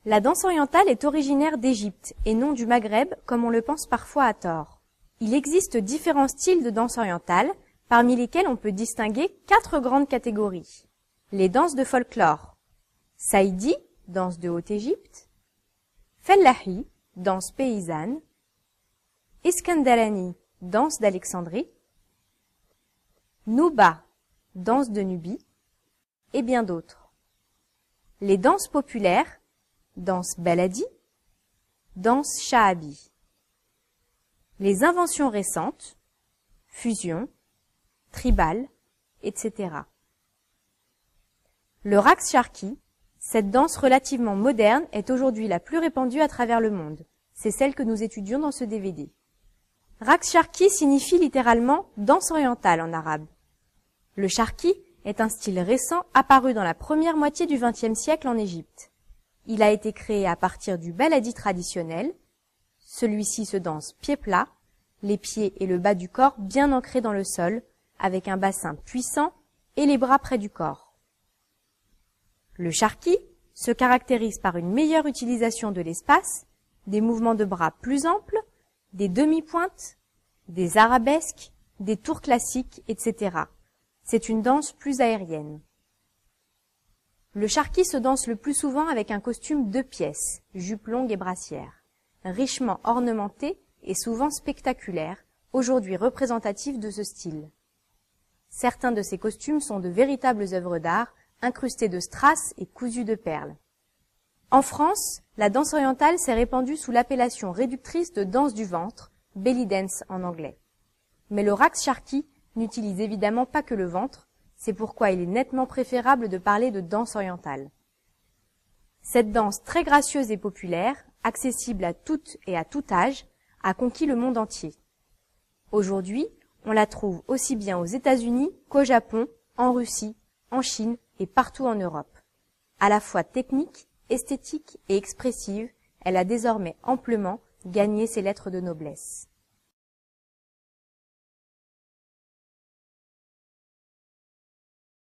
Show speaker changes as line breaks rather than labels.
La danse orientale est originaire d'Égypte et non du Maghreb comme on le pense parfois à tort. Il existe différents styles de danse orientale, parmi lesquels on peut distinguer 4 grandes catégories. Les danses de folklore. Saïdi, danse de Haute-Égypte. Fellahi, danse paysanne. Iskandarani, danse d'Alexandrie. Nouba, danse de Nubie. Et bien d'autres. Les danses populaires. Danse baladi, danse sha'abi. Les inventions récentes, fusion, tribal, etc. Le raqs sharqi, cette danse relativement moderne, est aujourd'hui la plus répandue à travers le monde. C'est celle que nous étudions dans ce DVD. Raqs sharqi signifie littéralement danse orientale en arabe. Le sharqi est un style récent apparu dans la première moitié du XXe siècle en Égypte. Il a été créé à partir du baladi traditionnel. Celui-ci se danse pieds plats, les pieds et le bas du corps bien ancrés dans le sol, avec un bassin puissant et les bras près du corps. Le sharqi se caractérise par une meilleure utilisation de l'espace, des mouvements de bras plus amples, des demi-pointes, des arabesques, des tours classiques, etc. C'est une danse plus aérienne. Le sharqi se danse le plus souvent avec un costume 2 pièces, jupe longue et brassière, richement ornementé et souvent spectaculaire, aujourd'hui représentatif de ce style. Certains de ces costumes sont de véritables œuvres d'art, incrustés de strass et cousus de perles. En France, la danse orientale s'est répandue sous l'appellation réductrice de danse du ventre, belly dance en anglais. Mais le raqs sharqi n'utilise évidemment pas que le ventre, c'est pourquoi il est nettement préférable de parler de danse orientale. Cette danse très gracieuse et populaire, accessible à toutes et à tout âge, a conquis le monde entier. Aujourd'hui, on la trouve aussi bien aux États-Unis qu'au Japon, en Russie, en Chine et partout en Europe. À la fois technique, esthétique et expressive, elle a désormais amplement gagné ses lettres de noblesse.